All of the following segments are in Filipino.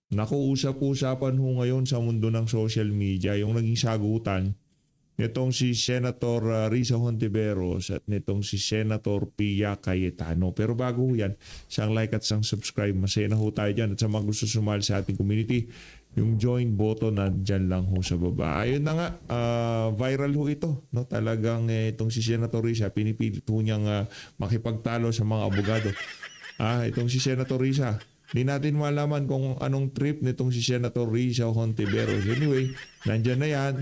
Naku, usap-usapan ho ngayon sa mundo ng social media yung naging sagutan nitong si Senator Risa Hontiveros at nitong si Senator Pia Cayetano. Pero bago ho yan, isang like at isang subscribe. Masaya na ho tayo dyan. At sa mga gusto sumali sa ating community, yung join button na dyan lang ho sa baba. Ayun na nga, viral ho ito. No? Talagang itong si Senator Risa, pinipilit ho niyang makipagtalo sa mga abogado. Itong si Senator Risa, di natin malaman kung anong trip nitong si Senator Risa Hontiveros. Anyway, nandyan na yan.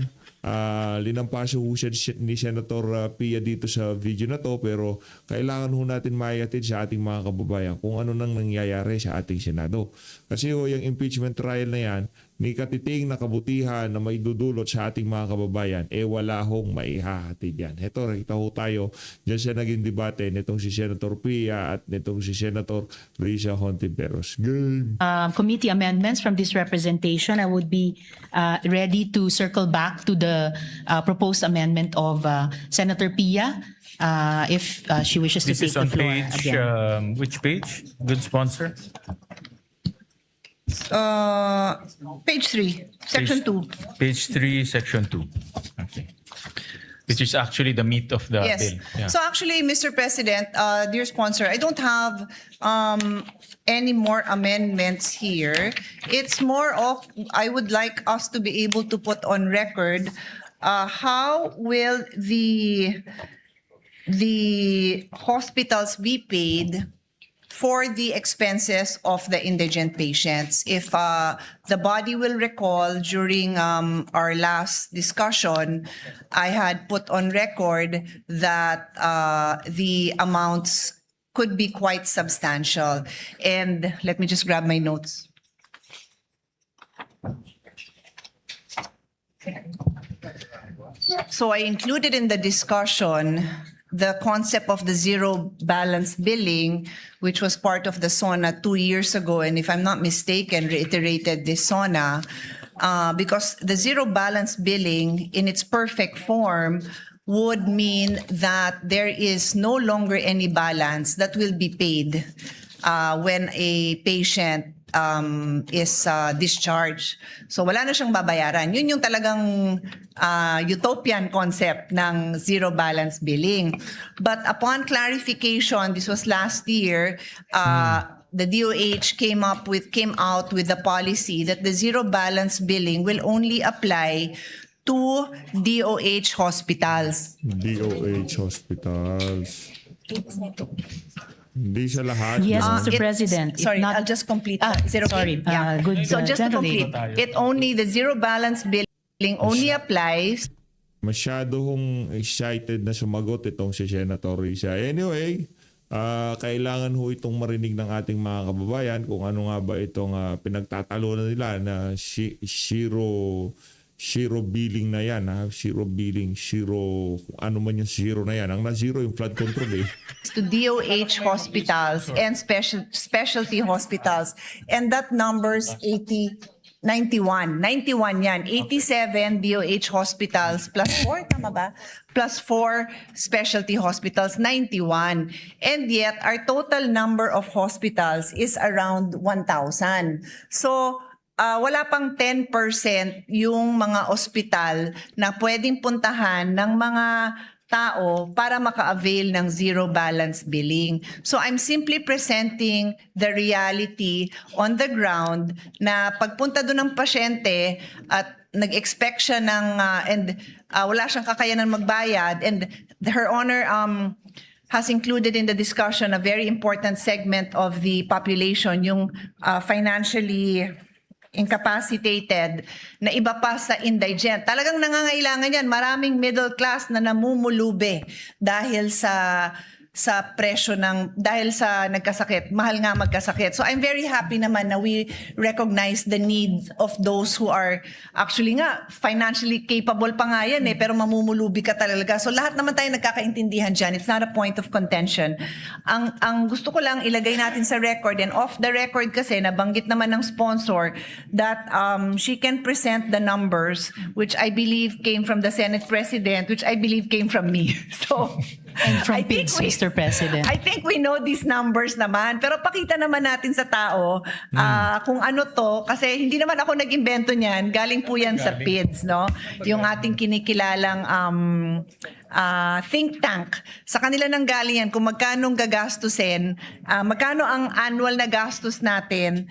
Linampaso ho siya ni Senator Pia dito sa video na to, pero kailangan ho natin maiatid sa ating mga kababayan kung ano nang nangyayari sa ating Senado. Kasi ho, yung impeachment trial na yan, may katiting na kabutihan na may dudulot sa ating mga kababayan, wala hong maihahatid yan. Ito, nakita ho tayo, dyan siya naging debate nitong si Senator Pia at nitong si Senator Risa Hontiveros. Game! Committee amendments from this representation, I would be ready to circle back to the proposed amendment of Senator Pia if she wishes to This take is the on floor page, again. which page? Good sponsor? Page 3, Section 2. Page 3, Section 2. Okay. Which is actually the meat of the Yes. bill. Yeah. So actually, Mr. President, dear sponsor, I don't have any more amendments here. It's more of, I would like us to be able to put on record how will the hospitals be paid for the expenses of the indigent patients. If the body will recall, during our last discussion, I had put on record that the amounts could be quite substantial. And let me just grab my notes. So I included in the discussion the concept of the zero balance billing, which was part of the SONA 2 years ago, and if I'm not mistaken, reiterated this SONA, because the zero balance billing in its perfect form would mean that there is no longer any balance that will be paid when a patient is discharged. So wala na siyang babayaran. Yun yung talagang utopian concept ng zero balance billing. But upon clarification, this was last year, the DOH came out with the policy that the zero balance billing will only apply to DOH hospitals. DOH hospitals. Hindi siya lahat. Yes, no? Mr. President. If Sorry, not- I'll just complete. Is it okay? sorry. Good, So just to gentleman. complete, the zero balance billing only applies. Masyado hong excited na sumagot itong si Senator Risa. Anyway, kailangan ho itong marinig ng ating mga kababayan kung ano nga ba itong pinagtatalunan nila na zero billing na yan. Zero billing, zero, ano man yung zero na yan. Ang na-zero yung flood control To DOH hospitals and specialty hospitals, and that number's 91 yan. 87 DOH hospitals plus 4, tama ba? Plus 4 specialty hospitals, 91. And yet, our total number of hospitals is around 1,000. So, wala pang 10% yung mga ospital na pwedeng puntahan ng mga tao para maka-avail ng zero balance billing. So I'm simply presenting the reality on the ground na pagpunta doon ng pasyente at nag-expect siya ng wala siyang kakayanan magbayad, and Her Honor has included in the discussion a very important segment of the population, yung financially incapacitated, na iba pa sa indigent. Talagang nangangailangan yan. Maraming middle class na namumulube dahil sa presyo dahil sa nagkasakit. Mahal nga magkasakit. So I'm very happy naman na we recognize the need of those who are actually nga financially capable pa nga yan pero mamumulubi ka talaga. So lahat naman tayo nagkakaintindihan dyan. It's not a point of contention. Ang gusto ko lang ilagay natin sa record, and off the record kasi nabanggit naman ng sponsor that she can present the numbers which I believe came from the Senate President, which I believe came from me. So And from I think PIDS, Mr. President. I think we know these numbers naman. Pero pakita naman natin sa tao kung ano to. Kasi hindi naman ako nag-imbento niyan. Galing po yan sa PIDS, no? Yung ating kinikilalang think tank. Sa kanila nang galing yan kung magkano gagastusin, magkano ang annual na gastos natin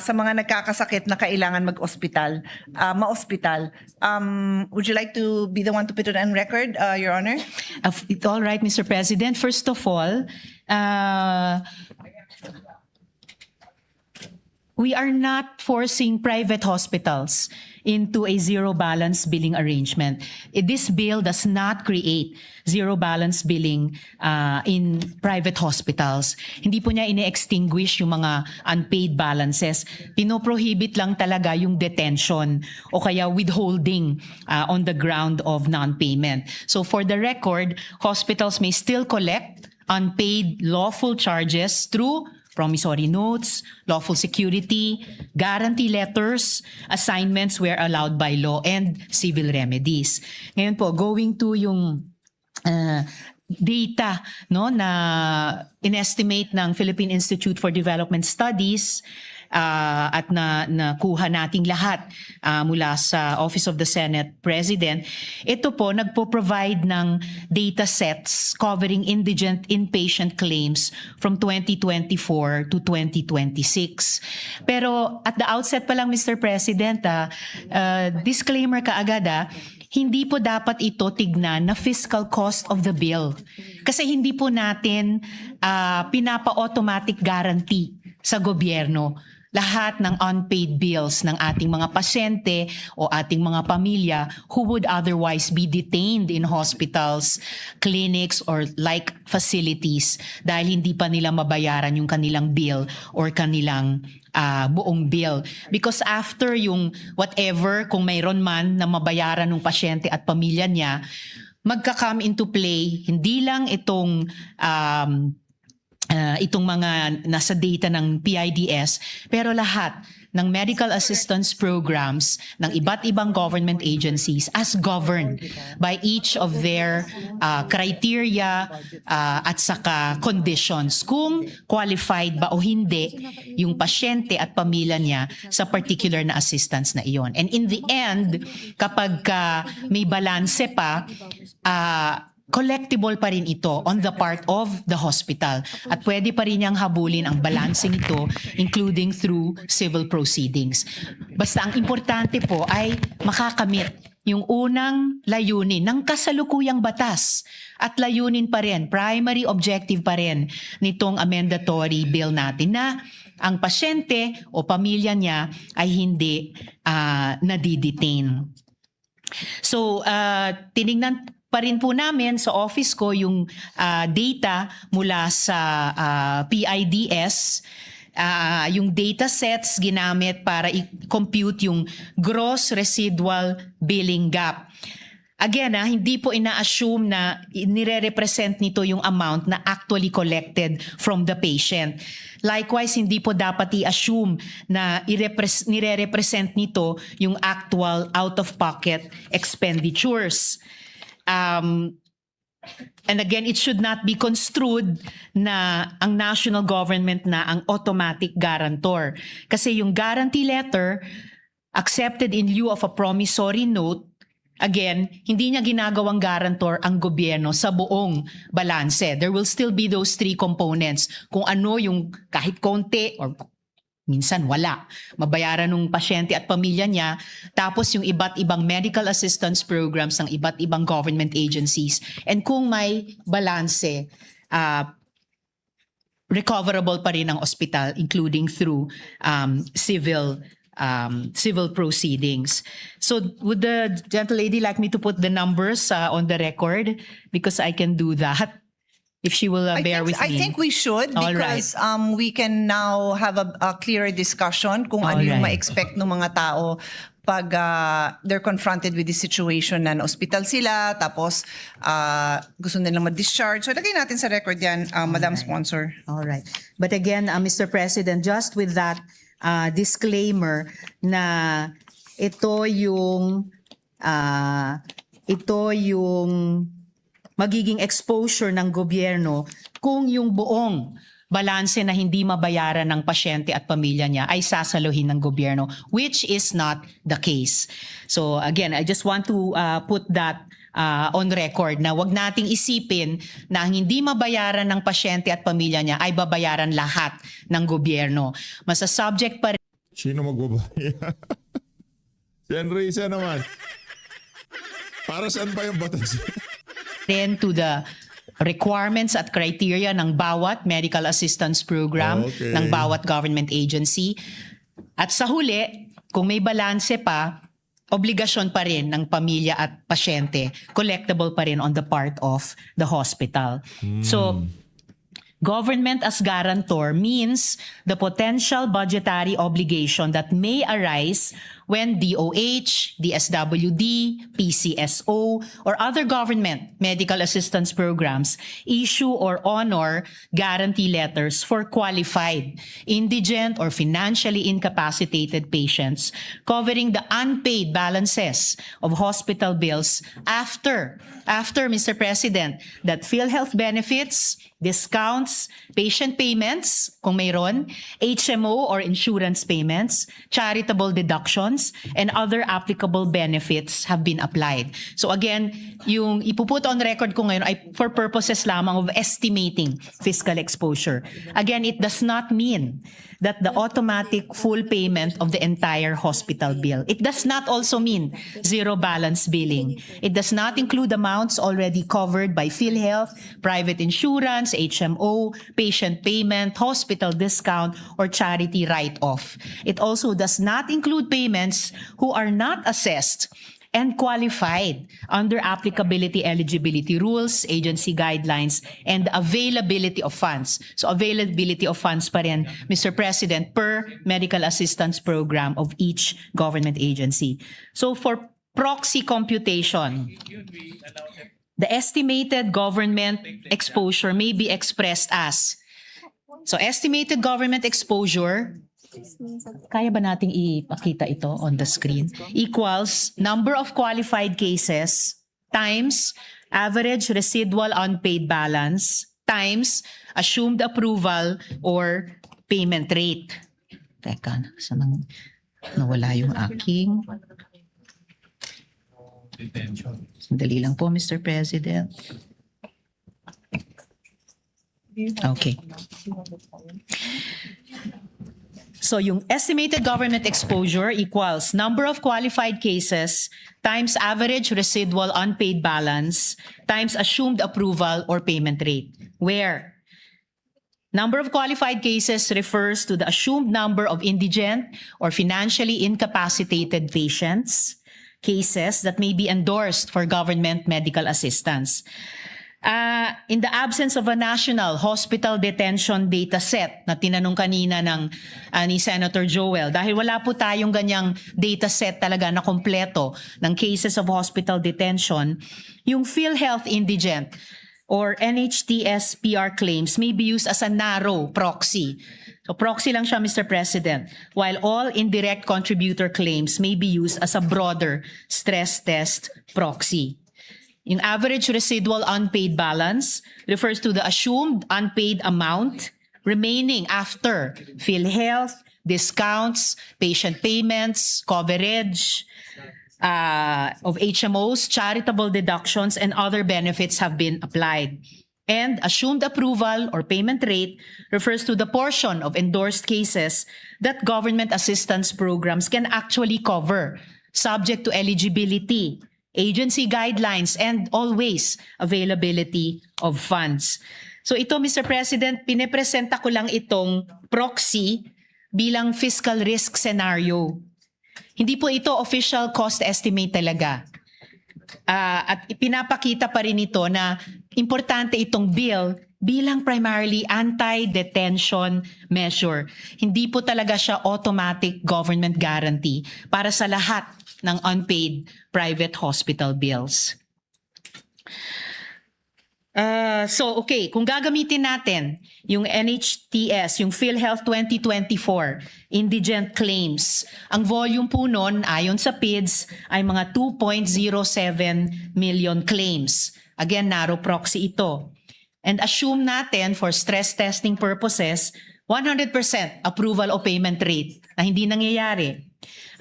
sa mga nagkakasakit na kailangan mag-ospital, ma-ospital. Would you like to be the one to put it on record, Your Honor? All right, Mr. President. First of all, we are not forcing private hospitals into a zero balance billing arrangement. This bill does not create zero balance billing in private hospitals. Hindi po niya ine-extinguish yung mga unpaid balances. Pinoprohibit lang talaga yung detention o kaya withholding on the ground of non-payment. So for the record, hospitals may still collect unpaid lawful charges through promissory notes, lawful security, guarantee letters, assignments where allowed by law, and civil remedies. Ngayon po, going to yung data no na inestimate ng Philippine Institute for Development Studies at nakuha nating lahat mula sa Office of the Senate President. Ito po nagpo-provide ng data sets covering indigent inpatient claims from 2024 to 2026. Pero at the outset pa lang, Mr. President, disclaimer kaagad, hindi po dapat ito tignan na fiscal cost of the bill. Kasi hindi po natin pinapa-automatic guarantee sa gobyerno lahat ng unpaid bills ng ating mga pasyente o ating mga pamilya who would otherwise be detained in hospitals, clinics, or like facilities dahil hindi pa nila mabayaran yung kanilang bill or kanilang buong bill. Because after yung whatever, kung mayroon man na mabayaran ng pasyente at pamilya niya, magka-come into play hindi lang itong mga nasa data ng PIDS, pero lahat ng medical assistance programs ng iba't ibang government agencies as governed by each of their criteria at saka conditions kung qualified ba o hindi yung pasyente at pamilya niya sa particular na assistance na iyon. And in the end, kapag may balanse pa, collectible pa rin ito on the part of the hospital at pwede pa rin niyang habulin ang balancing ito including through civil proceedings. Basta ang importante po ay makakamit yung unang layunin ng kasalukuyang batas at layunin pa rin, primary objective pa rin nitong amendatory bill natin na ang pasyente o pamilya niya ay hindi nadidetain. So, tinignan pa rin po namin sa office ko yung data mula sa PIDS, yung data sets ginamit para i-compute yung gross residual billing gap. Again, hindi po ina-assume na nire-represent nito yung amount na actually collected from the patient. Likewise, hindi po dapat i-assume na nire-represent nito yung actual out-of-pocket expenditures. And again, it should not be construed na ang national government na ang automatic guarantor. Kasi yung guarantee letter accepted in lieu of a promissory note, again, hindi niya ginagawang guarantor ang gobyerno sa buong balanse. There will still be those three components. Kung ano yung kahit konti or minsan wala, mabayaran ng pasyente at pamilya niya, tapos yung iba't ibang medical assistance programs ng iba't ibang government agencies. And kung may balanse, recoverable pa rin ang ospital, including through civil proceedings. So would the gentlelady like me to put the numbers on the record? Because I can do that. If she will bear with me. I think we should All because we can now have a clearer discussion kung ano yung ma-expect ng mga tao pag they're confronted with this situation na hospital sila tapos gusto nilang ma-discharge. So lagay natin sa record yan, Madam Sponsor. All right. But again, Mr. President, just with that disclaimer na ito yung magiging exposure ng gobyerno kung yung buong balanse na hindi mabayaran ng pasyente at pamilya niya ay sasaluhin ng gobyerno, which is not the case. So again, I just want to put that on record na wag nating isipin na ang hindi mabayaran ng pasyente at pamilya niya ay babayaran lahat ng gobyerno. Masasubject pa Sino magbabaya? Si Enriza naman. Para saan ba yung batas? rin to the requirements at criteria ng bawat medical assistance program Okay. ng bawat government agency. At sa huli, kung may balanse pa, obligasyon pa rin ng pamilya at pasyente, collectible pa rin on the part of the hospital. So, government as guarantor means the potential budgetary obligation that may arise when DOH, DSWD, PCSO, or other government medical assistance programs issue or honor guarantee letters for qualified, indigent, or financially incapacitated patients covering the unpaid balances of hospital bills after, Mr. President, that PhilHealth benefits, discounts, patient payments, kung mayroon, HMO or insurance payments, charitable deductions, and other applicable benefits have been applied. So again, yung ipuput on record ko ngayon ay for purposes lamang of estimating fiscal exposure. Again, it does not mean that the automatic full payment of the entire hospital bill. It does not also mean zero balance billing. It does not include amounts already covered by PhilHealth, private insurance, HMO, patient payment, hospital discount, or charity write-off. It also does not include payments who are not assessed and qualified under applicability eligibility rules, agency guidelines, and availability of funds. So availability of funds pa rin, Mr. President, per medical assistance program of each government agency. So for proxy computation, the estimated government exposure may be expressed as, so estimated government exposure, kaya ba nating ipakita ito on the screen? Equals number of qualified cases times average residual unpaid balance times assumed approval or payment rate. Teka, saan nawala yung aking... Sandali lang po, Mr. President. Okay. So yung estimated government exposure equals number of qualified cases times average residual unpaid balance times assumed approval or payment rate, where number of qualified cases refers to the assumed number of indigent or financially incapacitated patients, cases that may be endorsed for government medical assistance. In the absence of a national hospital detention data set na tinanong kanina ni Senator Joel, dahil wala po tayong ganyang data set talaga na kompleto ng cases of hospital detention, yung PhilHealth indigent or NHTS PR claims may be used as a narrow proxy. So proxy lang siya, Mr. President, while all indirect contributor claims may be used as a broader stress test proxy. Yung average residual unpaid balance refers to the assumed unpaid amount remaining after PhilHealth, discounts, patient payments, coverage of HMOs, charitable deductions, and other benefits have been applied. And assumed approval or payment rate refers to the portion of endorsed cases that government assistance programs can actually cover, subject to eligibility, agency guidelines, and always availability of funds. So ito, Mr. President, pinepresenta ko lang itong proxy bilang fiscal risk scenario. Hindi po ito official cost estimate talaga. At ipinapakita pa rin ito na importante itong bill bilang primarily anti-detention measure. Hindi po talaga siya automatic government guarantee para sa lahat ng unpaid private hospital bills. So, okay, kung gagamitin natin yung NHTS, yung PhilHealth 2024 indigent claims, ang volume po nun, ayon sa PIDS, ay mga 2.07 million claims Again, narrow proxy ito. And assume natin for stress testing purposes, 100% approval o payment rate na hindi nangyayari.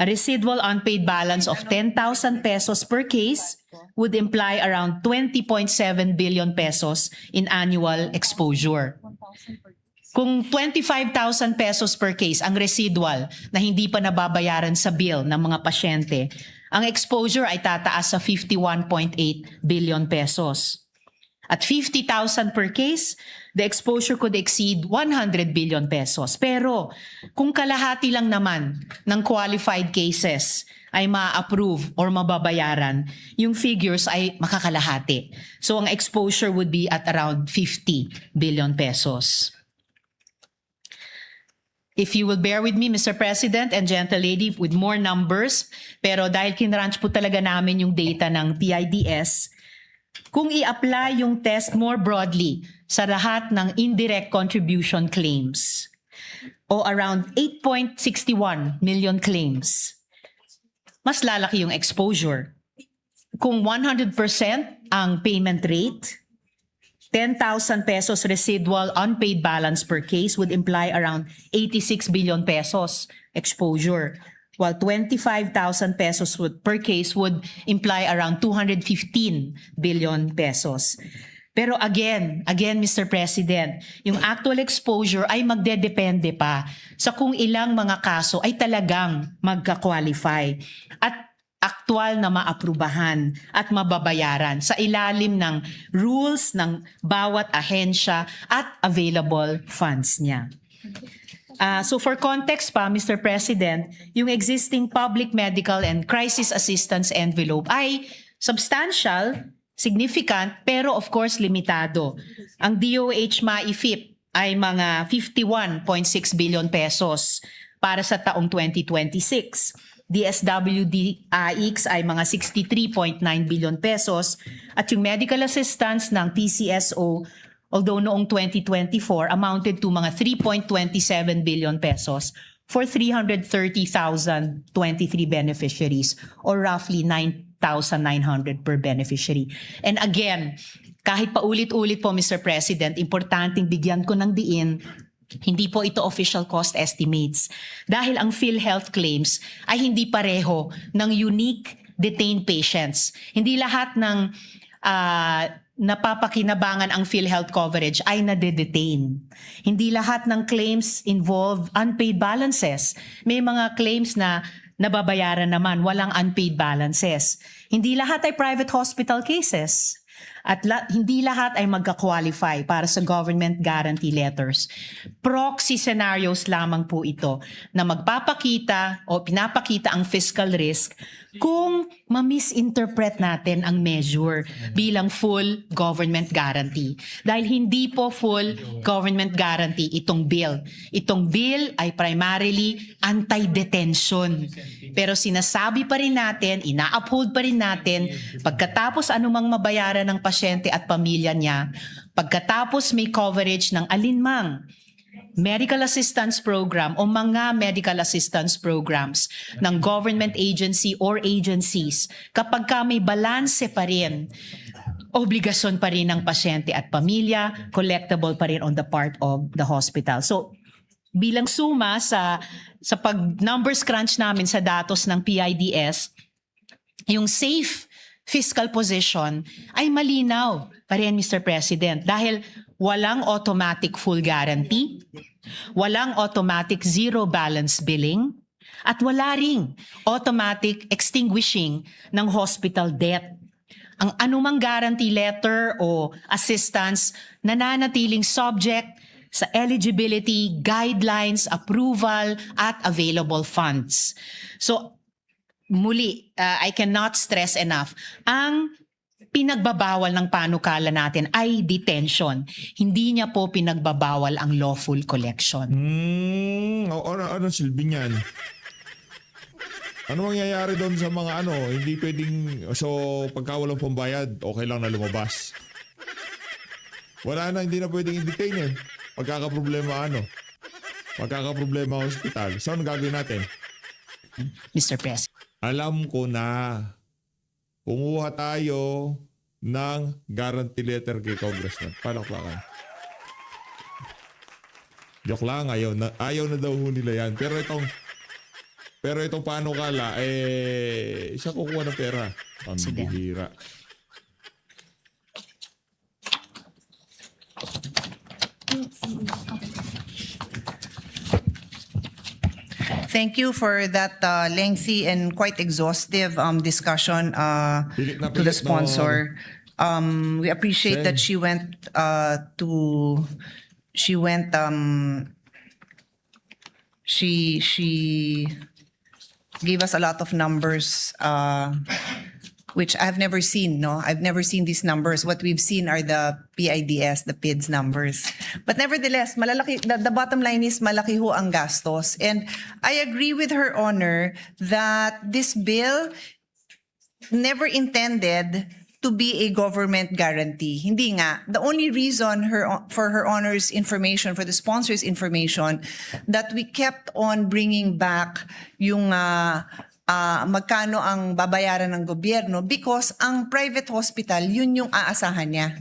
A residual unpaid balance of 10,000 pesos per case would imply around 20.7 billion pesos in annual exposure. Kung 25,000 pesos per case ang residual na hindi pa nababayaran sa bill ng mga pasyente, ang exposure ay tataas sa 51.8 billion pesos. At 50,000 per case, the exposure could exceed 100 billion pesos. Pero kung kalahati lang naman ng qualified cases ay ma-approve or mababayaran, yung figures ay makakalahati. So ang exposure would be at around 50 billion pesos. If you will bear with me, Mr. President and Gentle Lady, with more numbers, pero dahil kinrunch po talaga namin yung data ng PIDS, kung i-apply yung test more broadly sa lahat ng indirect contribution claims o around 8.61 million claims, mas lalaki yung exposure. Kung 100% ang payment rate, 10,000 pesos residual unpaid balance per case would imply around 86 billion pesos exposure, while 25,000 pesos per case would imply around 215 billion pesos. Pero again, Mr. President, yung actual exposure ay magdedepende pa sa kung ilang mga kaso ay talagang magka-qualify at aktual na maaprubahan at mababayaran sa ilalim ng rules ng bawat ahensya at available funds niya. So for context pa, Mr. President, yung existing public medical and crisis assistance envelope ay substantial, significant, pero of course limitado. Ang DOH MAIFIP ay mga 51.6 billion pesos para sa taong 2026. DSWD-AIX ay mga 63.9 billion pesos at yung medical assistance ng PCSO, although noong 2024 amounted to mga 3.27 billion pesos for 330,023 beneficiaries or roughly 9,900 per beneficiary. And again, kahit paulit-ulit po, Mr. President, importanteng bigyan ko ng diin, hindi po ito official cost estimates dahil ang PhilHealth claims ay hindi pareho ng unique detained patients. Hindi lahat ng napapakinabangan ang PhilHealth coverage ay nade-detain. Hindi lahat ng claims involve unpaid balances. May mga claims na nababayaran naman, walang unpaid balances. Hindi lahat ay private hospital cases. At hindi lahat ay magka-qualify para sa government guarantee letters. Proxy scenarios lamang po ito na magpapakita o pinapakita ang fiscal risk kung ma-misinterpret natin ang measure bilang full government guarantee. Dahil hindi po full government guarantee itong bill. Itong bill ay primarily anti-detention. Pero sinasabi pa rin natin, ina-uphold pa rin natin, pagkatapos anumang mabayaran ng pasyente at pamilya niya, pagkatapos may coverage ng alinmang medical assistance program o mga medical assistance programs ng government agency or agencies, kapag ka may balanse pa rin, obligasyon pa rin ng pasyente at pamilya, collectible pa rin on the part of the hospital. So, bilang suma sa pag numbers crunch namin sa datos ng PIDS, yung safe fiscal position ay malinaw pa rin, Mr. President, dahil walang automatic full guarantee, walang automatic zero balance billing, at wala ring automatic extinguishing ng hospital debt. Ang anumang guarantee letter o assistance nananatiling subject sa eligibility, guidelines, approval, at available funds. So, muli, I cannot stress enough, ang pinagbabawal ng panukala natin ay detention. Hindi niya po pinagbabawal ang lawful collection. Ano silbi niyan? Ano mangyayari doon sa mga hindi pwedeng, so pagka walang pambayad, okay lang na lumabas? Wala na, hindi na pwedeng i-detain Magkakaproblema Magkakaproblema ang hospital. So ano gagawin natin? Mr. President. Alam ko na, kumuha tayo ng guarantee letter kay Congressman. Palakpakan. Joke lang, ayaw na daw ho nila yan. Pero itong panukala, siya kukuha ng pera. Pambihira. Thank you for that lengthy and quite exhaustive discussion Pilit na to the pilit na, sponsor. We appreciate that she went she gave us a lot of numbers which I've never seen, no? I've never seen these numbers. What we've seen are the PIDS, the PIDS numbers. But nevertheless, malalaki, the bottom line is malaki ho ang gastos. And I agree with Her Honor that this bill never intended to be a government guarantee. Hindi nga. The only reason for Her Honor's information, for the sponsor's information, that we kept on bringing back yung magkano ang babayaran ng gobyerno because ang private hospital, yun yung aasahan niya.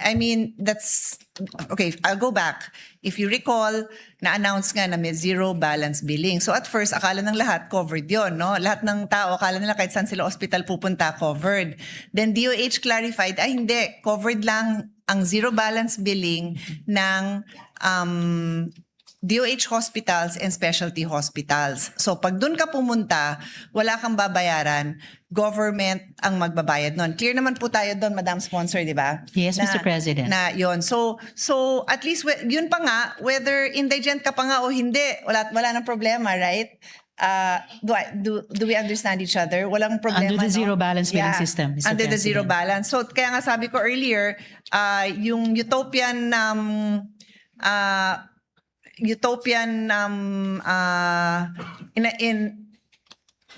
I mean, that's... Okay, I'll go back. If you recall, na-announce nga na may zero balance billing. So at first, akala ng lahat covered yon, no? Lahat ng tao, akala nila kahit saan sila hospital pupunta, covered. Then DOH clarified, ay hindi, covered lang ang zero balance billing ng DOH hospitals and specialty hospitals. So pag dun ka pumunta, wala kang babayaran, government ang magbabayad nun. Clear naman po tayo doon, Madam Sponsor, di ba? Yes, Mr. President. Na yon. So at least yun pa nga, whether indigent ka pa nga o hindi, wala nang problema, right? Do we understand each other? Walang problema. Under the no? zero balance billing system, Mr. Under the zero President. balance. So kaya nga sabi ko earlier, yung utopian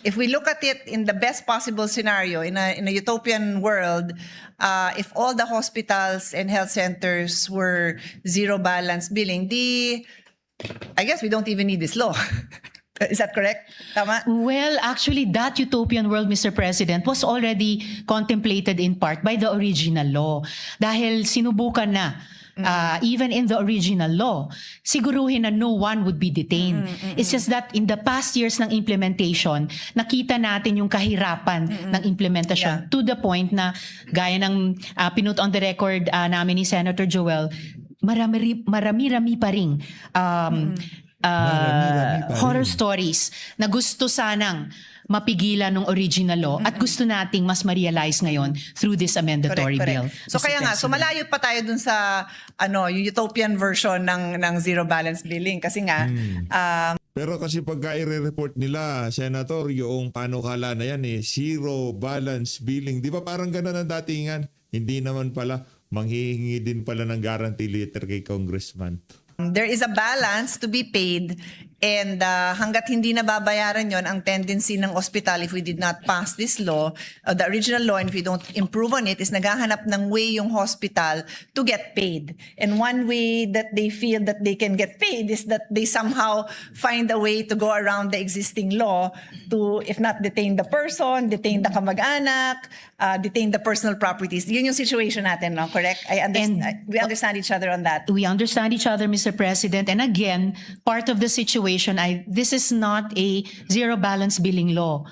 if we look at it in the best possible scenario in a utopian world, if all the hospitals and health centers were zero balance billing, I guess we don't even need this law. Is that correct? Tama? Well, actually, that utopian world, Mr. President, was already contemplated in part by the original law. Dahil sinubukan na, even in the original law, siguruhin na no one would be detained. It's just that in the past years ng implementation, nakita natin yung kahirapan ng implementation to the point na, gaya ng pinut on the record namin ni Senator Joel, marami-rami pa ring horror stories na gusto sanang mapigilan ng original law at gusto nating mas ma-realize ngayon through this amendatory bill. So Mr. kaya nga, so President. malayo pa tayo dun sa yung utopian version ng zero balance billing kasi nga Pero kasi pagka i-report nila, Senator, yung panukala na yan zero balance billing. Di ba parang ganun ang datingan? Hindi naman pala, manghihingi din pala ng guarantee letter kay Congressman. there is a balance to be paid, and hanggat hindi nababayaran yon, ang tendency ng ospital, if we did not pass this law, the original law, and if we don't improve on it, is naghahanap ng way yung hospital to get paid. And one way that they feel that they can get paid is that they somehow find a way to go around the existing law to, if not detain the person, detain the kamag-anak, detain the personal properties. Yun yung situation natin, no? Correct? We understand each other on that. We understand each other, Mr. President. And again, part of the situation, this is not a zero balance billing law.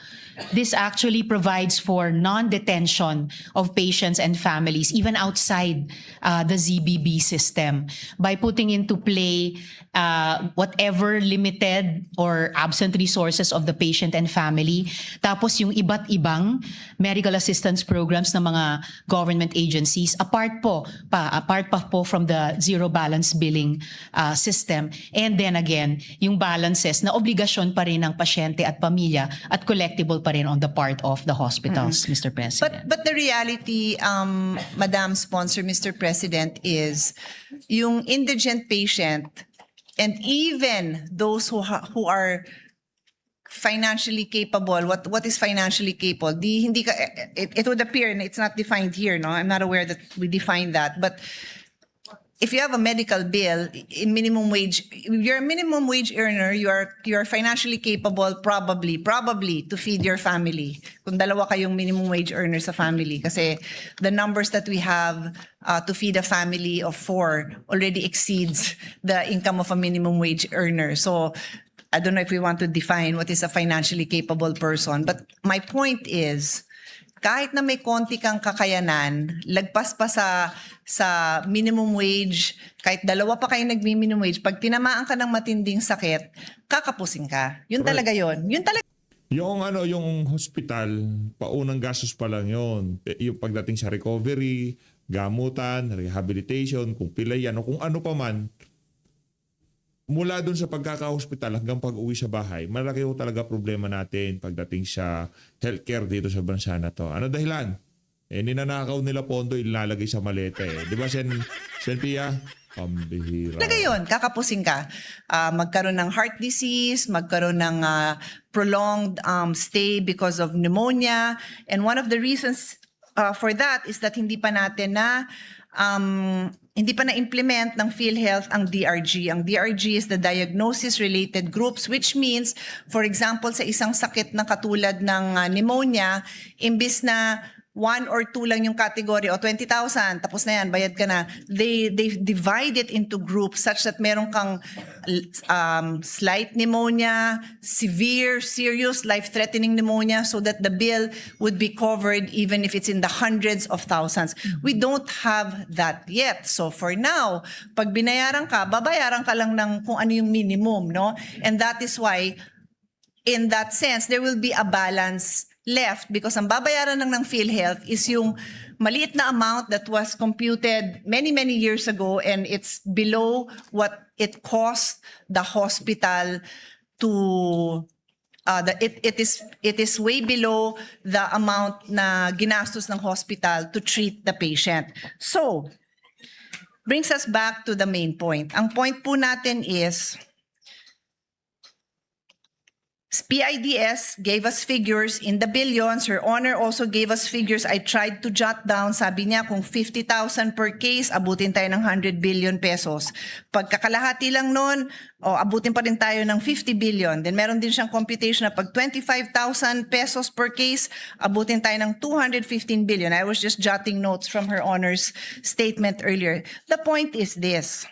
This actually provides for non-detention of patients and families, even outside the ZBB system, by putting into play whatever limited or absent resources of the patient and family. Tapos yung iba't ibang medical assistance programs ng mga government agencies, apart pa po from the zero balance billing system. And then again, yung balances na obligasyon pa rin ng pasyente at pamilya at collectible pa rin on the part of the hospitals, Mr. President. But the reality, Madam Sponsor, Mr. President, is yung indigent patient and even those who are financially capable, what is financially capable? It would appear, and it's not defined here, no? I'm not aware that we define that, but if you have a medical bill in minimum wage, you're a minimum wage earner, you are financially capable probably to feed your family. Kung dalawa kayong minimum wage earner sa family, kasi the numbers that we have to feed a family of 4 already exceeds the income of a minimum wage earner. So I don't know if we want to define what is a financially capable person, but my point is, kahit na may konti kang kakayanan, lagpas pa sa minimum wage, kahit dalawa pa kayo nagmi-minimum wage, pag tinamaan ka ng matinding sakit, kakapusin ka. Yun Right. talaga yun. Yun talaga. Yung hospital, paunang gastos pa lang yun. Yung pagdating sa recovery, gamutan, rehabilitation, kung pilay yan, o kung ano pa man, mula dun sa pagkaka-hospital hanggang pag-uwi sa bahay, malaki ho talaga problema natin pagdating sa healthcare dito sa bansa na to. Ano dahilan? Ninanakaw nila pondo, ilalagay sa maleta eh. Di ba, Sen Pia? Pambihira. Talaga yun, kakapusin ka. Magkaroon ng heart disease, magkaroon ng prolonged stay because of pneumonia. And one of the reasons for that is that hindi pa na-implement ng PhilHealth ang DRG. Ang DRG is the diagnosis-related groups, which means, for example, sa isang sakit na katulad ng pneumonia, imbis na 1 or 2 lang yung category o 20,000, tapos na yan, bayad ka na. They divide it into groups such that meron kang slight pneumonia, severe, serious, life-threatening pneumonia so that the bill would be covered even if it's in the hundreds of thousands. We don't have that yet. So for now, pag binayaran ka, babayaran ka lang ng kung ano yung minimum, no? And that is why, in that sense, there will be a balance left because ang babayaran ng PhilHealth is yung maliit na amount that was computed many years ago, and it's below what it cost the hospital to it is way below the amount na ginastos ng hospital to treat the patient. So brings us back to the main point. Ang point po natin is PIDS gave us figures in the billions. Her Honor also gave us figures. I tried to jot down. Sabi niya kung 50,000 per case, abutin tayo ng 100 billion pesos. Pagkakalahati lang nun, abutin pa rin tayo ng 50 billion. Then meron din siyang computation na pag 25,000 pesos per case, abutin tayo ng 215 billion. I was just jotting notes from Her Honor's statement earlier. The point is this.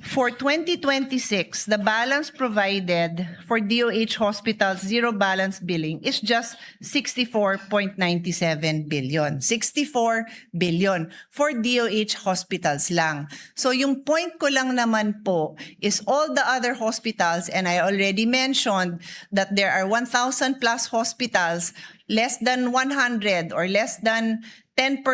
For 2026, the balance provided for DOH hospitals zero balance billing is just 64.97 billion. 64 billion for DOH hospitals lang. So yung point ko lang naman po is all the other hospitals, and I already mentioned that there are 1,000 plus hospitals, less than 100 or less than 10%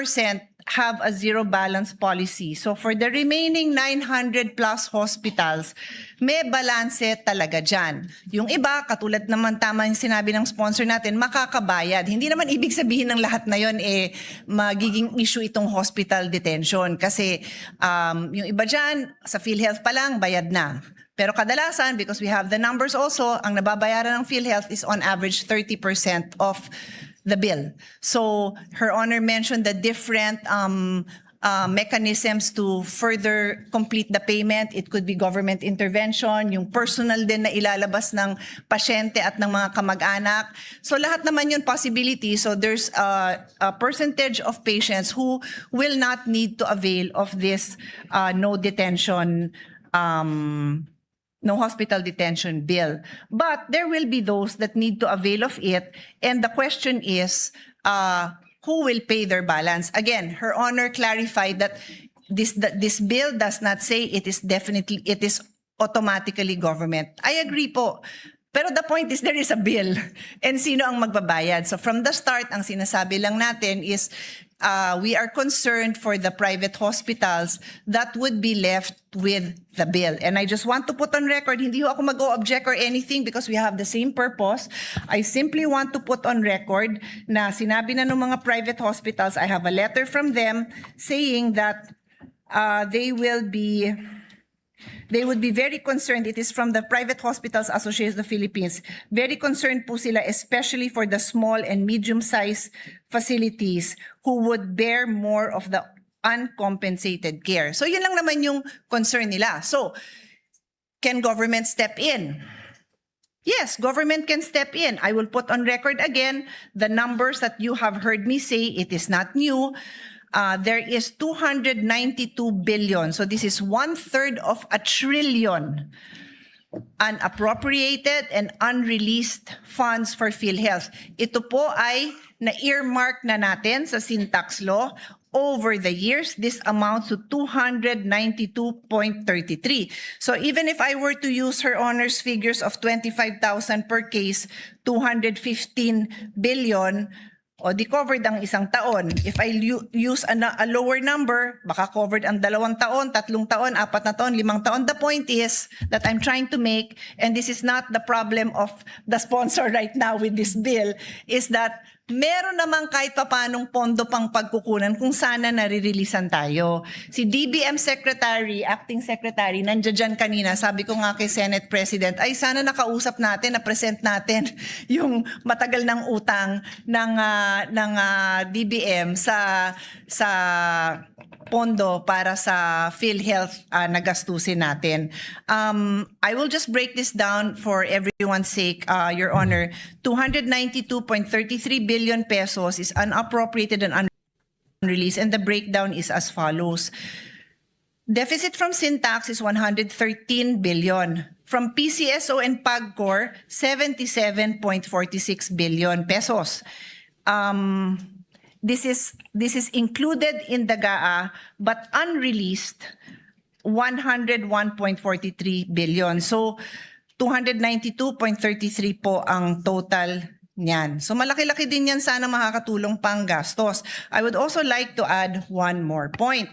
have a zero balance policy. So for the remaining 900 plus hospitals, may balanse talaga dyan. Yung iba, katulad naman tama yung sinabi ng sponsor natin, makakabayad. Hindi naman ibig sabihin ng lahat na yon magiging issue itong hospital detention. Kasi yung iba dyan, sa PhilHealth pa lang, bayad na. Pero kadalasan, because we have the numbers also, ang nababayaran ng PhilHealth is on average 30% of the bill. So Her Honor mentioned the different mechanisms to further complete the payment. It could be government intervention, yung personal din na ilalabas ng pasyente at ng mga kamag-anak. So lahat naman yun possibility. So there's a percentage of patients who will not need to avail of this no detention no hospital detention bill. But there will be those that need to avail of it. And the question is, who will pay their balance? Again, Her Honor clarified that this bill does not say it is automatically government. I agree po. Pero the point is there is a bill. And sino ang magbabayad? So from the start, ang sinasabi lang natin is we are concerned for the private hospitals that would be left with the bill. And I just want to put on record, hindi ho ako mag-o-object or anything because we have the same purpose. I simply want to put on record na sinabi na ng mga private hospitals, I have a letter from them saying that they will be They would be very concerned. It is from the Private Hospitals Association of the Philippines. Very concerned po sila, especially for the small and medium-sized facilities who would bear more of the uncompensated care. So yun lang naman yung concern nila. So, can government step in? Yes, government can step in. I will put on record again the numbers that you have heard me say. It is not new. There is 292 billion. So this is 1/3 of a trillion unappropriated and unreleased funds for PhilHealth. Ito po ay na-earmark na natin sa Syntax Law. Over the years, this amounts to 292.33. So even if I were to use Her Honor's figures of 25,000 per case, 215 billion, o di covered ang isang taon. If I use a lower number, baka covered ang 2 taon, 3 taon, 4 na taon, 5 taon. The point is that I'm trying to make, and this is not the problem of the sponsor right now with this bill, is that meron namang kahit papanong pondo pang pagkukunan kung sana naririlisan tayo. Si DBM Secretary, Acting Secretary, nandiyan dyan kanina, sabi ko nga kay Senate President, ay sana nakausap natin, na-present natin yung matagal ng utang ng DBM sa pondo para sa PhilHealth na gastusin natin. I will just break this down for everyone's sake, Your Honor. 292.33 billion pesos is unappropriated and unreleased, and the breakdown is as follows. Deficit from Syntax is 113 billion. From PCSO and PAGCOR, 77.46 billion pesos. This is included in the GAA but unreleased 101.43 billion. So 292.33 po ang total niyan. So malaki-laki din yan, sana makakatulong pang gastos. I would also like to add one more point.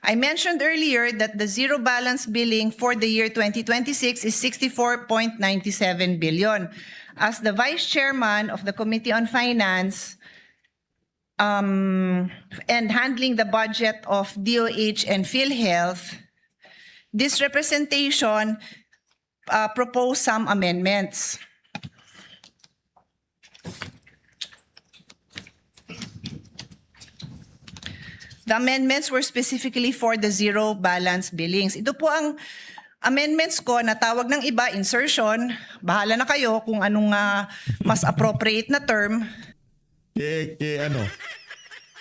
I mentioned earlier that the zero balance billing for the year 2026 is 64.97 billion. As the Vice Chairman of the Committee on Finance and handling the budget of DOH and PhilHealth, this representation proposed some amendments. The amendments were specifically for the zero balance billings. Ito po ang amendments ko na tawag ng iba, insertion. Bahala na kayo kung anong mas appropriate na term. Kay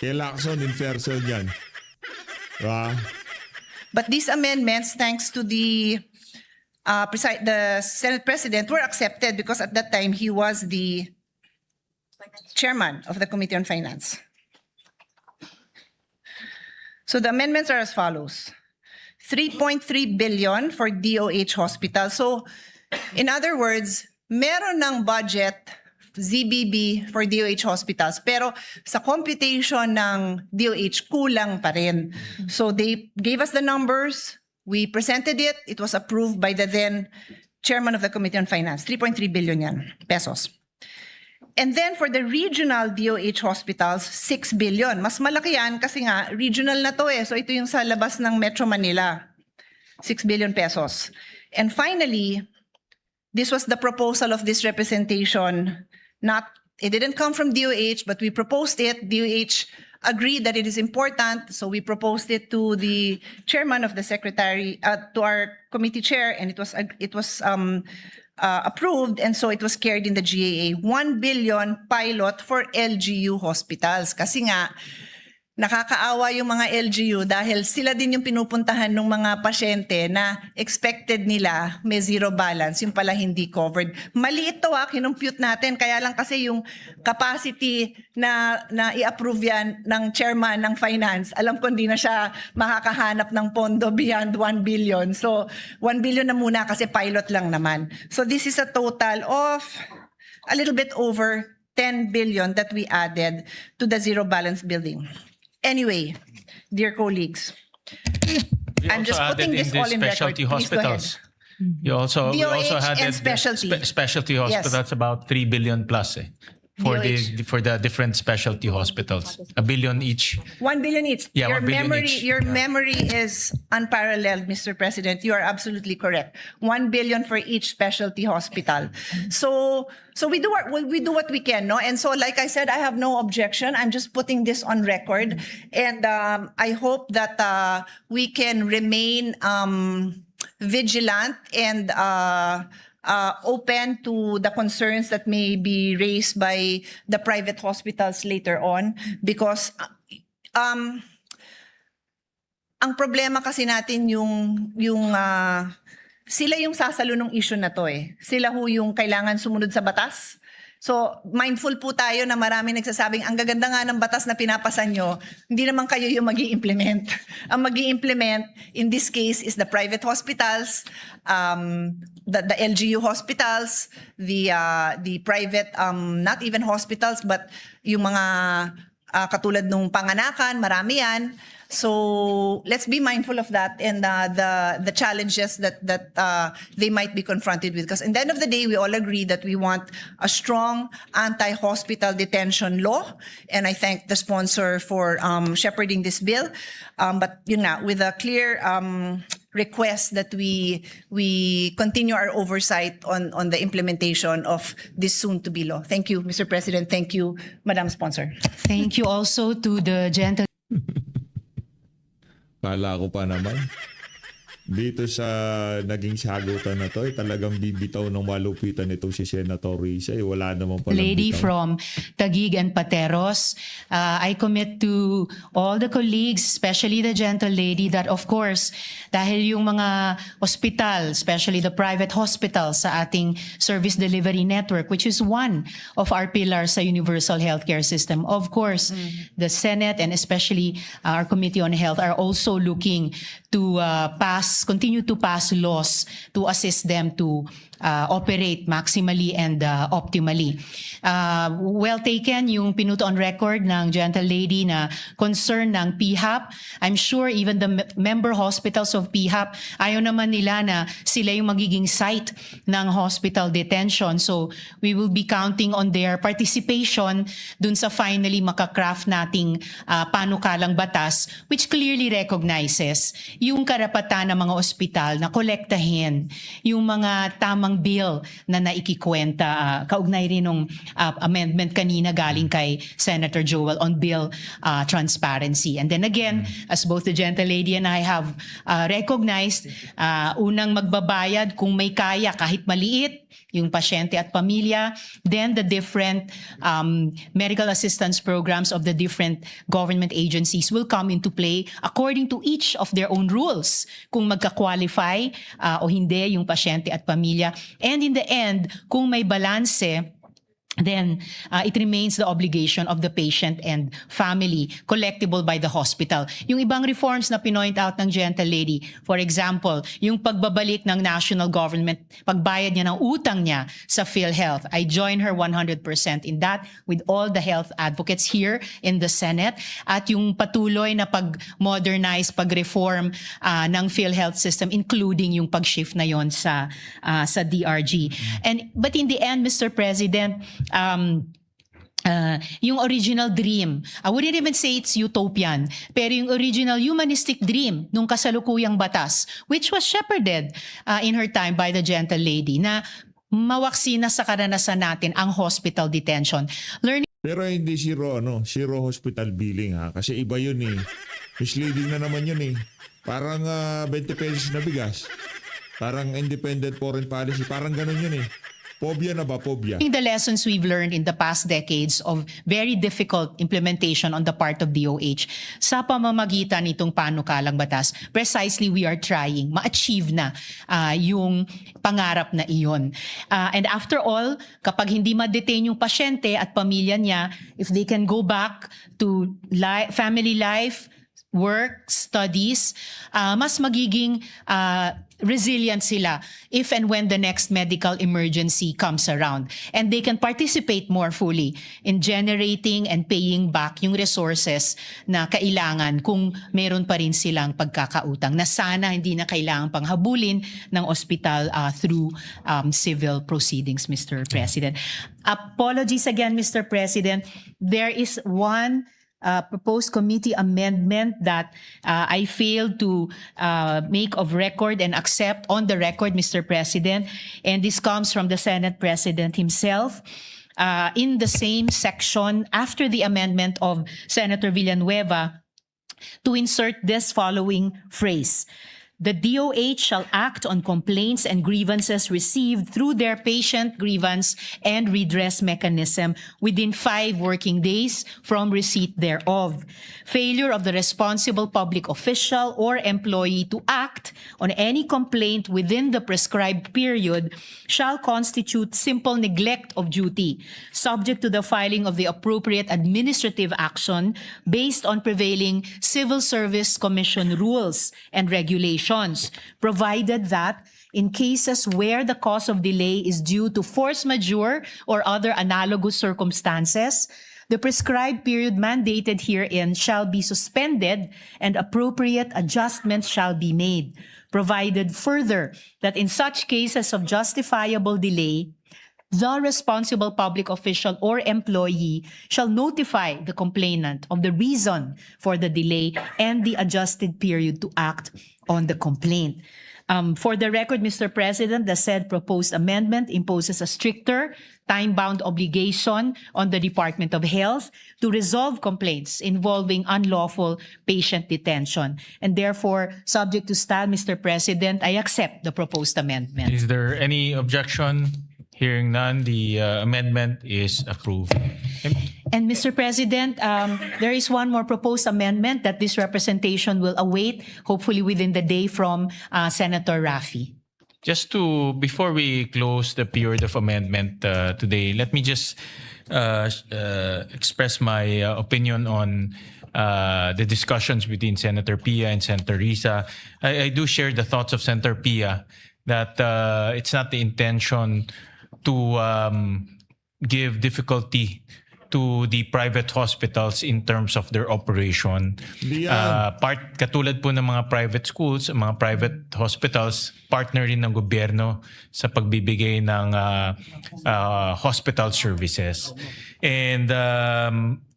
Lacson, insertion yan. Diba? But these amendments, thanks to the Senate President, were accepted because at that time he was the chairman of the Committee on Finance. So the amendments are as follows. 3.3 billion for DOH hospital. So in other words, meron ng budget ZBB for DOH hospitals, pero sa computation ng DOH kulang pa rin. So they gave us the numbers, we presented it, it was approved by the then chairman of the Committee on Finance. 3.3 billion yan pesos. And then for the regional DOH hospitals, 6 billion. Mas malaki yan kasi nga regional na to eh. So ito yung sa labas ng Metro Manila. 6 billion pesos. And finally, this was the proposal of this representation. It didn't come from DOH, but we proposed it. DOH agreed that it is important, so we proposed it to the chairman of the secretary, to our committee chair, and it was approved, and so it was carried in the GAA. 1 billion pilot for LGU hospitals. Kasi nga, nakakaawa yung mga LGU dahil sila din yung pinupuntahan ng mga pasyente na expected nila may zero balance, yung pala hindi covered. Maliit to kinumpute natin, kaya lang kasi yung capacity na i-approve yan ng chairman ng finance, alam ko hindi na siya makakahanap ng pondo beyond 1 billion. So 1 billion na muna kasi pilot lang naman. So this is a total of a little bit over 10 billion that we added to the zero balance building. Anyway, dear colleagues, I'm just putting this all in record. Specialty Please go ahead. hospitals. We also DOH had and specialty. specialty hospitals, Yes. about 3 billion plus. for the different specialty hospitals. 1 billion each. 1 billion each. Yeah, your 1 billion memory, each. your Yeah. memory is unparalleled, Mr. President. You are absolutely correct. 1 billion for each specialty hospital. So we do what we can, no? And so, like I said, I have no objection. I'm just putting this on record, and I hope that we can remain vigilant and open to the concerns that may be raised by the private hospitals later on, because ang problema kasi natin yung sila yung sasalo ng issue na to eh. Sila ho yung kailangan sumunod sa batas. So, mindful po tayo na marami nagsasabing, ang gaganda nga ng batas na pinapasan nyo, hindi naman kayo yung mag-i-implement. Ang mag-i-implement, in this case, is the private hospitals, the LGU hospitals, the private, not even hospitals, but yung mga katulad nung panganakan, marami yan. So let's be mindful of that and the challenges that they might be confronted with. Because in the end of the day, we all agree that we want a strong anti-hospital detention law. And I thank the sponsor for shepherding this bill. But yun nga, with a clear request that we continue our oversight on the implementation of this soon-to-be law. Thank you, Mr. President. Thank you, Madam Sponsor. Thank you also to the gentle Kala ko pa naman. Dito sa naging sagutan na to, talagang bibitaw ng malupitan nito si Senator Risa. Wala naman pala lady bitaw. from Taguig and Pateros. I commit to all the colleagues, especially the gentle lady, that of course, dahil yung mga hospital, especially the private hospitals sa ating service delivery network, which is one of our pillars sa universal healthcare system. Of course, the Senate and especially our Committee on Health are also looking to continue to pass laws to assist them to operate maximally and optimally. Well taken yung pinuto on record ng gentle lady na concern ng PHAP. I'm sure even the member hospitals of PHAP, ayaw naman nila na sila yung magiging site ng hospital detention. So we will be counting on their participation dun sa finally makakraft nating panukalang batas, which clearly recognizes yung karapatan ng mga ospital na kolektahin yung mga tamang bill na naikikwenta. Kaugnay rin ng amendment kanina galing kay Senator Joel on bill transparency. And then again, as both the gentle lady and I have recognized, unang magbabayad kung may kaya kahit maliit, yung pasyente at pamilya, then the different medical assistance programs of the different government agencies will come into play according to each of their own rules. Kung magka-qualify o hindi yung pasyente at pamilya. And in the end, kung may balanse, then it remains the obligation of the patient and family, collectible by the hospital. Yung ibang reforms na pinoint out ng gentle lady, for example, yung pagbabalik ng national government, pagbayad niya ng utang niya sa PhilHealth. I join her 100% in that with all the health advocates here in the Senate. At yung patuloy na pag-modernize, pag-reform ng PhilHealth system, including yung pag-shift na yon sa DRG. But in the end, Mr. President, yung original dream, I wouldn't even say it's utopian, pero yung original humanistic dream nung kasalukuyang batas, which was shepherded in her time by the gentle lady, na mawaksi na sa karanasan natin ang hospital detention. Learning Pero hindi zero hospital billing ha. Kasi iba yun eh. Misleading na naman yun eh. Parang 20 pesos na bigas. Parang independent foreign policy. Parang ganun yun eh. Phobia na ba? Phobia. the lessons we've learned in the past decades of very difficult implementation on the part of DOH sa pamamagitan nitong panukalang batas, precisely we are trying ma-achieve na yung pangarap na iyon. And after all, kapag hindi ma-detain yung pasyente at pamilya niya, if they can go back to family life, work, studies, mas magiging resilient sila if and when the next medical emergency comes around. And they can participate more fully in generating and paying back yung resources na kailangan kung meron pa rin silang pagkakautang na sana hindi na kailangan panghabulin ng ospital through civil proceedings, Mr. President. Apologies again, Mr. President. There is one proposed committee amendment that I failed to make of record and accept on the record, Mr. President. And this comes from the Senate President himself. In the same section, after the amendment of Senator Villanueva, to insert this following phrase: the DOH shall act on complaints and grievances received through their patient grievance and redress mechanism within 5 working days from receipt thereof. Failure of the responsible public official or employee to act on any complaint within the prescribed period shall constitute simple neglect of duty, subject to the filing of the appropriate administrative action based on prevailing Civil Service Commission rules and regulations, provided that in cases where the cause of delay is due to force majeure or other analogous circumstances, the prescribed period mandated herein shall be suspended and appropriate adjustments shall be made. Provided further that in such cases of justifiable delay, the responsible public official or employee shall notify the complainant of the reason for the delay and the adjusted period to act on the complaint. For the record, Mr. President, the said proposed amendment imposes a stricter time-bound obligation on the Department of Health to resolve complaints involving unlawful patient detention. And therefore, subject to stand, Mr. President, I accept the proposed amendment. Is there any objection? Hearing none, the amendment is approved. And Mr. President, there is one more proposed amendment that this representation will await, hopefully within the day, from Senator Raffy. Just to, before we close the period of amendment today, let me just express my opinion on the discussions between Senator Pia and Senator Risa. I do share the thoughts of Senator Pia that it's not the intention to give difficulty to the private hospitals in terms of their operation. Katulad po ng mga private schools, mga private hospitals, partner rin ng gobyerno sa pagbibigay ng hospital services. And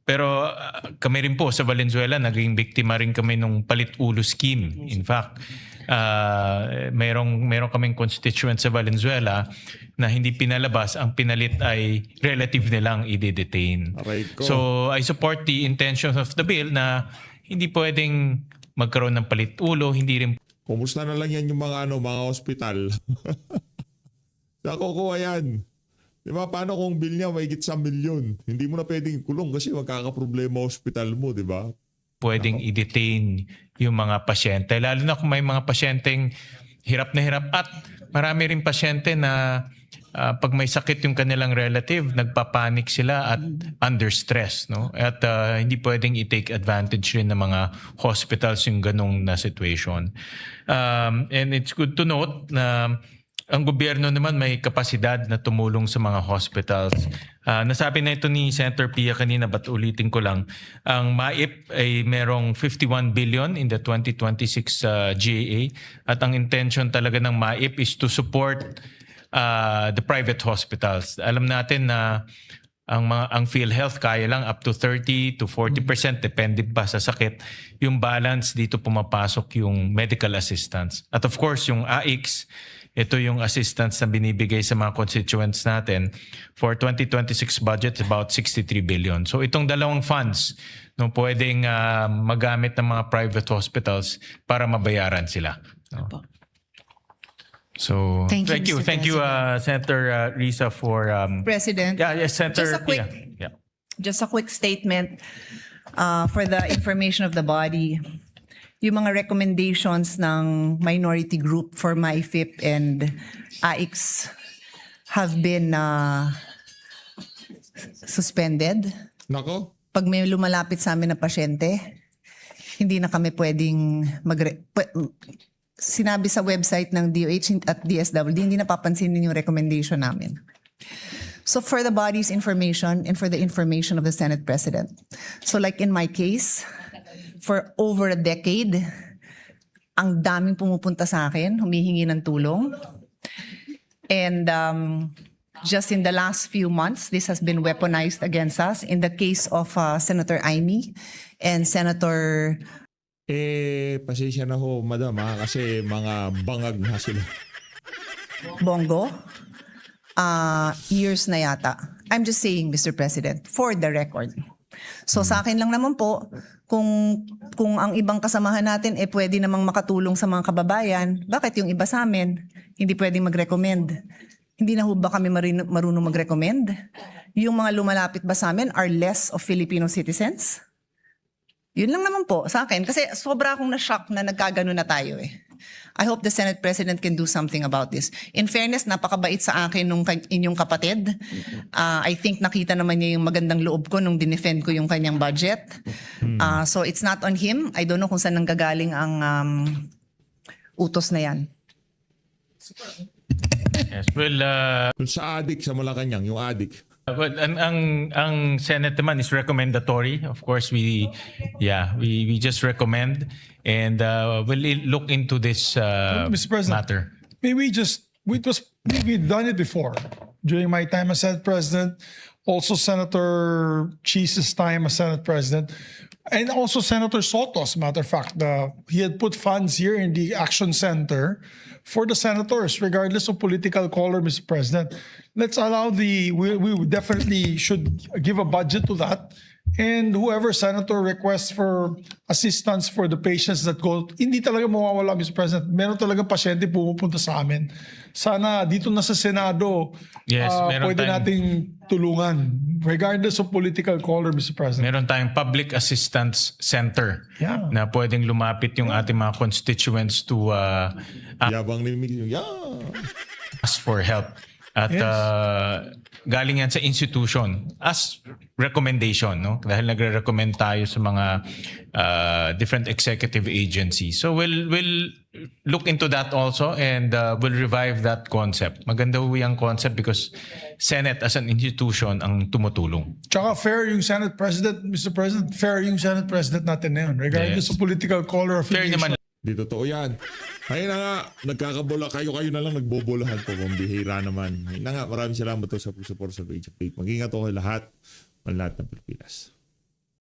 pero kami rin po sa Valenzuela, naging biktima rin kami ng palit-ulo scheme. In fact, mayroong kaming constituent sa Valenzuela na hindi pinalabas, ang pinalit ay relative nilang i-detain. So I support the intention of the bill na hindi pwedeng magkaroon ng palit-ulo, hindi rin. Kumusta na lang yan yung mga mga hospital? Saan kukuha yan? Diba, paano kung bill niya may higit sa milyon? Hindi mo na pwedeng kulong kasi magkakaproblema hospital mo, di ba? Pwedeng i-detain yung mga pasyente. Lalo na kung may mga pasyenteng hirap na hirap. At marami rin pasyente na pag may sakit yung kanilang relative, nagpapanik sila at under stress. No? At hindi pwedeng i-take advantage rin ng mga hospitals yung ganong na situation. And it's good to note na ang gobyerno naman may kapasidad na tumulong sa mga hospitals. Nasabi na ito ni Senator Pia kanina, but ulitin ko lang. Ang MAIP ay merong 51 billion in the 2026 GAA. At ang intention talaga ng MAIP is to support the private hospitals. Alam natin na ang PhilHealth kaya lang up to 30 to 40%, depende pa sa sakit. Yung balance, dito pumapasok yung medical assistance. At of course, yung AIX, ito yung assistance na binibigay sa mga constituents natin. For 2026 budget, about 63 billion. So itong dalawang funds, no, pwedeng magamit ng mga private hospitals para mabayaran sila. No? So Thank you, Mr. Thank you, Senator Risa, for President, yes, Senator just a quick, Pia. Yeah. just a quick statement for the information of the body. Yung mga recommendations ng minority group for MyFIP and AIX have been suspended. Nako, Pag may lumalapit sa amin na pasyente, hindi na kami pwedeng sinabi sa website ng DOH at DSWD, hindi napapansinin yung recommendation namin. So for the body's information and for the information of the Senate President. So like in my case, for over a decade, ang daming pumupunta sa akin, humihingi ng tulong. And just in the last few months, this has been weaponized against us. In the case of Senator Amy and Senator Pasensya na ho, madam kasi mga bangag na sila. Bongo, years na yata. I'm just saying, Mr. President, for the record. So sa akin lang naman po, kung ang ibang kasamahan natin pwede namang makatulong sa mga kababayan, bakit yung iba sa amin hindi pwedeng mag-recommend? Hindi na ho ba kami marunong mag-recommend? Yung mga lumalapit ba sa amin are less of Filipino citizens? Yun lang naman po sa akin. Kasi sobra akong na-shock na nagkagano na tayo eh. I hope the Senate President can do something about this. In fairness, napakabait sa akin nung inyong kapatid. I think nakita naman niya yung magandang loob ko nung dinefend ko yung kanyang budget. So it's not on him. I don't know kung saan nanggagaling ang utos na yan. Yes, well, Kung sa adik sa Malacanang, yung adik. but ang Senate naman is recommendatory. Of course, we just recommend and we'll look into this Mr. President, matter. we've done it before during my time as Senate President, also Senator Cheese's time as Senate President, and also Senator Soto, as a matter of fact. He had put funds here in the Action Center for the senators, regardless of political color, Mr. President. Let's allow we definitely should give a budget to that. And whoever senator requests for assistance for the patients that go, hindi talaga mawawala, Mr. President. Meron talaga pasyente pumupunta sa amin. Sana dito na sa Senado, Yes, meron pwede tayong- nating tulungan, regardless of political color, Mr. President. Meron tayong Public Assistance Center Yeah. na pwedeng lumapit yung ating mga constituents to Yabang ni Miguel. Yeah. ask for help. At galing yan sa institution as recommendation, no? Dahil nagre-recommend tayo sa mga different executive agencies. So we'll look into that also and we'll revive that concept. Maganda ho yung concept because Senate as an institution ang tumutulong. Tsaka fair yung Senate President, Mr. President, fair yung Senate President natin na yun, regardless Yes. of political color or Fair affiliation. naman. Di totoo yan. Ayun na nga, nagkakabola kayo na lang nagbobolahan po. Pambihira naman. Ayun na nga, maraming salamat po sa support sa page of faith. Mag-ingat po kayo lahat. Lahat ng Pilipinas.